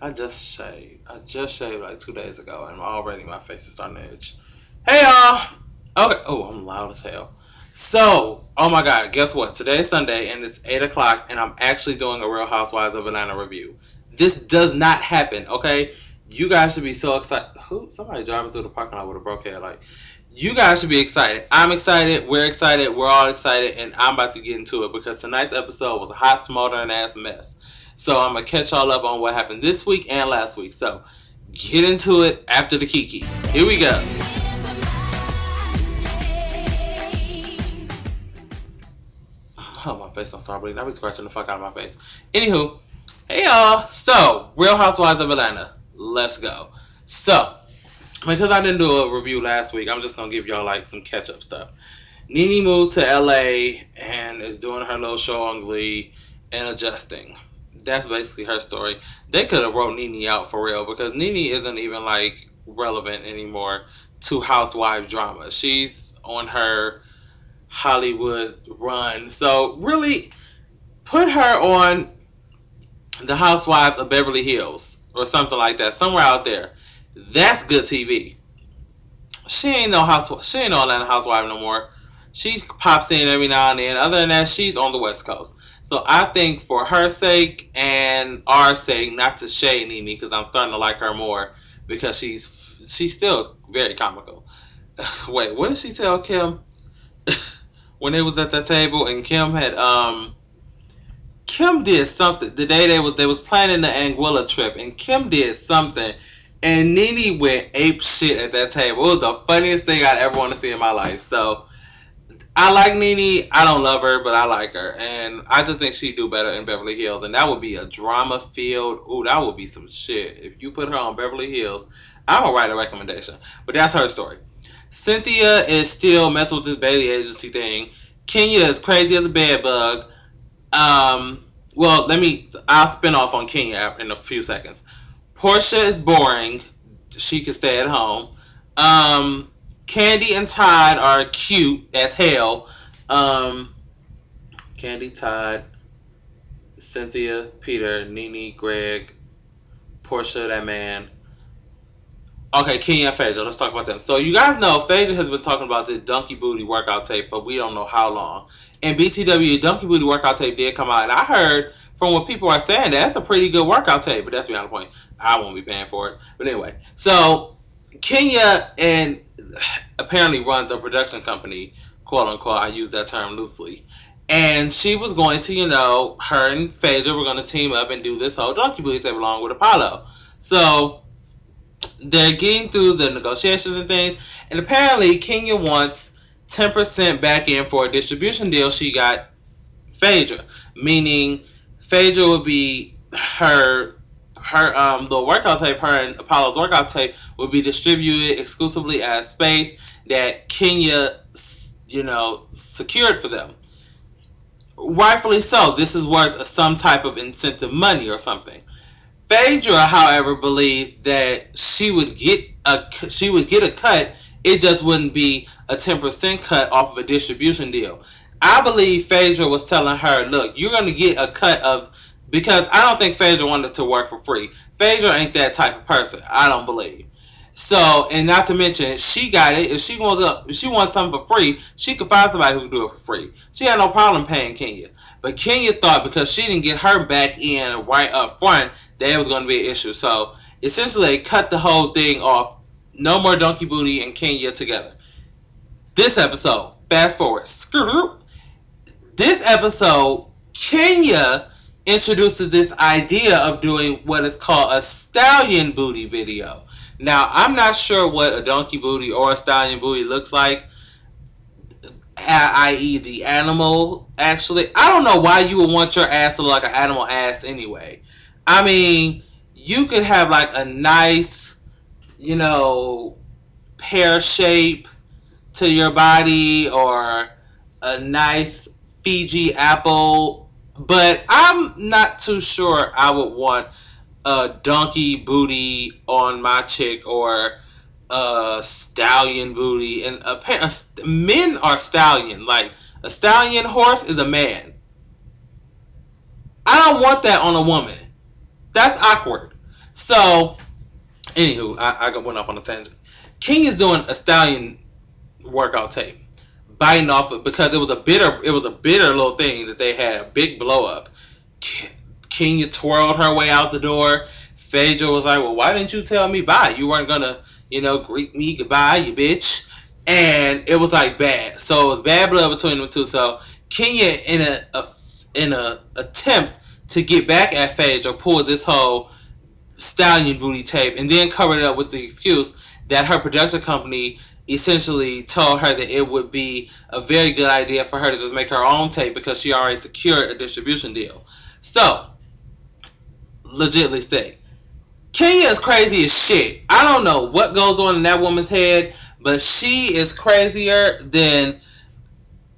I just shaved. I just shaved like 2 days ago, and already my face is starting to itch. Hey y'all. Okay. Oh, I'm loud as hell. So, oh my God, guess what? Today is Sunday, and it's 8 o'clock, and I'm actually doing a Real Housewives of Atlanta review. This does not happen. Okay, you guys should be so excited. Who? Somebody driving through the parking lot with a broke head. Like, you guys should be excited. I'm excited. We're excited. We're all excited, and I'm about to get into it because tonight's episode was a hot, smoldering ass mess. So I'm gonna catch y'all up on what happened this week and last week. So get into it after the Kiki. Here we go. Oh, my face don't start bleeding. I be scratching the fuck out of my face. Anywho, hey y'all. So, Real Housewives of Atlanta. Let's go. So, because I didn't do a review last week, I'm just gonna give y'all like some catch up stuff. Nene moved to LA and is doing her little show on Glee and adjusting. That's basically her story. They could have wrote Nene out for real because Nene isn't even like relevant anymore to housewife drama. She's on her Hollywood run. So really put her on the Housewives of Beverly Hills or something like that. Somewhere out there. That's good TV. She ain't no housewife. She ain't no Atlanta housewife no more. She pops in every now and then. Other than that, she's on the West Coast. So I think for her sake and our sake, not to shade Nene because I'm starting to like her more because she's still very comical. Wait, what did she tell Kim when they was at that table and Kim did something the day they was planning the Anguilla trip and Kim did something and Nene went ape shit at that table. It was the funniest thing I'd ever want to see in my life. So I like Nene. I don't love her, but I like her. And I just think she'd do better in Beverly Hills. And that would be a drama field. Ooh, that would be some shit. If you put her on Beverly Hills, I will write a recommendation. But that's her story. Cynthia is still messing with this baby agency thing. Kenya is crazy as a bed bug. Well, I'll spin off on Kenya in a few seconds. Portia is boring. She can stay at home. Candy and Todd are cute as hell. Candy, Todd, Cynthia, Peter, Nene, Greg, Portia, that man. Okay, Kenya and Phaedra. Let's talk about them. So you guys know Phaedra has been talking about this Donkey Booty workout tape, but we don't know how long. And BTW Donkey Booty workout tape did come out, and I heard from what people are saying that's a pretty good workout tape, but that's beyond the point. I won't be paying for it. But anyway, so Kenya and apparently runs a production company, quote unquote. I use that term loosely. And she was going to, her and Phaedra were going to team up and do this whole Donkey Booty tape along with Apollo. So they're getting through the negotiations and things, and apparently Kenya wants 10% back in for a distribution deal she got Phaedra, meaning Phaedra would be her the workout tape, her and Apollo's workout tape would be distributed exclusively as space that Kenya, secured for them. Rightfully so. This is worth some type of incentive money or something. Phaedra, however, believed that she would get a cut. It just wouldn't be a 10% cut off of a distribution deal. I believe Phaedra was telling her, look, you're going to get a cut of, because I don't think Phaedra wanted to work for free. Phaedra ain't that type of person. I don't believe. So, and not to mention, she got it. If she wants something for free, she could find somebody who could do it for free. She had no problem paying Kenya. But Kenya thought because she didn't get her back in right up front, that it was going to be an issue. So, essentially, they cut the whole thing off. No more Donkey Booty and Kenya together. This episode, fast forward. This episode, Kenya introduces this idea of doing what is called a stallion booty video. Now, I'm not sure what a donkey booty or a stallion booty looks like, i.e. the animal, actually. I don't know why you would want your ass to look like an animal ass anyway. I mean, you could have like a nice, pear shape to your body or a nice Fiji apple, but I'm not too sure I would want a donkey booty on my chick or a stallion booty. And men are stallion. Like, a stallion horse is a man. I don't want that on a woman. That's awkward. So, anywho, I went off on a tangent. King is doing a stallion workout tape, biting off it because it was a bitter little thing that they had, a big blow up. Kenya twirled her way out the door. Phaedra was like, well, why didn't you tell me bye? You weren't gonna, greet me goodbye, you bitch. And it was like bad. So it was bad blood between them two. So Kenya, in a attempt to get back at Phaedra, pulled this whole stallion booty tape and then covered it up with the excuse that her production company essentially told her that it would be a very good idea for her to just make her own tape because she already secured a distribution deal. So, legitly state, Kenya is crazy as shit. I don't know what goes on in that woman's head, but she is crazier than,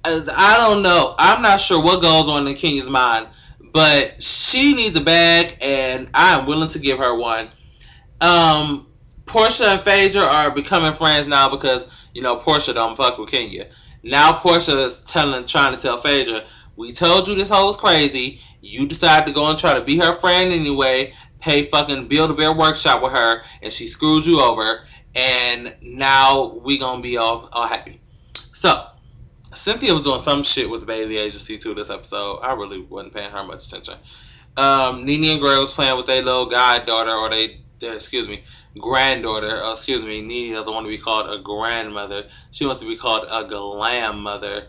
I don't know. I'm not sure what goes on in Kenya's mind, but she needs a bag, and I am willing to give her one. Portia and Phaedra are becoming friends now because, Portia don't fuck with Kenya. Now Portia is trying to tell Phaedra, we told you this hoe was crazy. You decided to go and try to be her friend anyway. Pay fucking Build-A-Bear workshop with her, and she screwed you over. And now we gonna be all happy. So, Cynthia was doing some shit with the baby agency too this episode. I really wasn't paying her much attention. Nene and Gray was playing with their little goddaughter, or granddaughter. Nene doesn't want to be called a grandmother. She wants to be called a glam mother.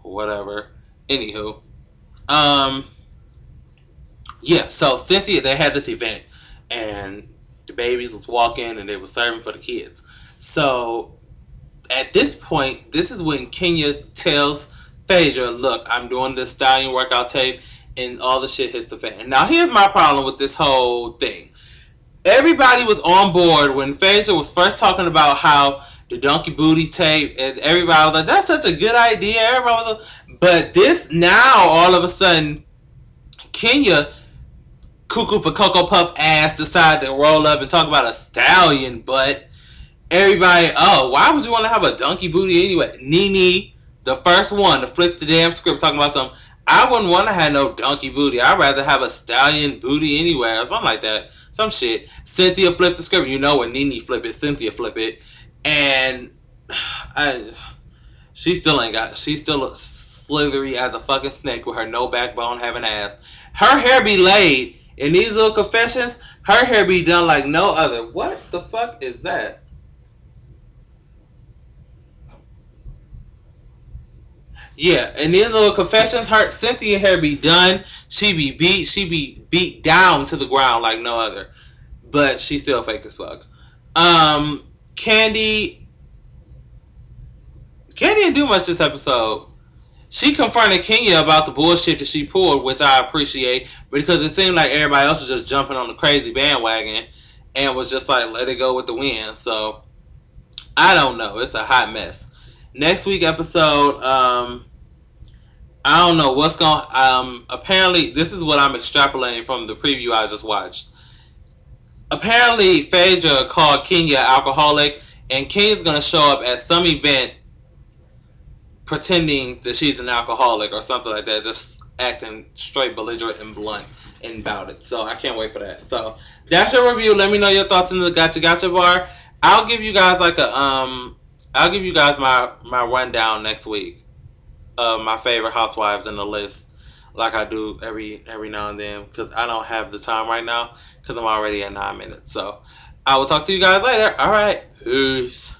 Whatever. Anywho. Yeah, so Cynthia, they had this event, and the babies was walking, and they were serving for the kids. So, at this point, this is when Kenya tells Phaedra, look, I'm doing this stallion workout tape, and all the shit hits the fan. Now, here's my problem with this whole thing. Everybody was on board when Phaedra was first talking about how the donkey booty tape, and everybody was like, that's such a good idea. Everybody was like, but this, now, all of a sudden, Kenya, cuckoo for Cocoa Puff ass, decided to roll up and talk about a stallion butt. Everybody, oh, why would you want to have a donkey booty anyway? Nene, the first one to flip the damn script, talking about something. I wouldn't want to have no donkey booty. I'd rather have a stallion booty anyway, or something like that. Some shit. Cynthia flipped the script. You know when Nene flip it, Cynthia flip it. And she's still slithery as a fucking snake with her no backbone having ass. Her hair be laid. In these little confessions, her hair be done like no other. What the fuck is that? Yeah, and these little confessions, her Cynthia hair be done. She be beat down to the ground like no other. But she's still fake as fuck. Candy didn't do much this episode. She confronted Kenya about the bullshit that she pulled, which I appreciate, because it seemed like everybody else was just jumping on the crazy bandwagon and was just like, let it go with the wind. So, I don't know. It's a hot mess. Next week episode, I don't know what's going apparently, this is what I'm extrapolating from the preview I just watched. Apparently, Phaedra called Kenya alcoholic, and Kenya's going to show up at some event pretending that she's an alcoholic or something like that, just acting straight belligerent and blunt and about it. So I can't wait for that. So that's your review. Let me know your thoughts in the gotcha bar. I'll give you guys like a I'll give you guys my rundown next week of my favorite housewives in the list, like I do every now and then, because I don't have the time right now because I'm already at 9 minutes. So I will talk to you guys later. All right, peace.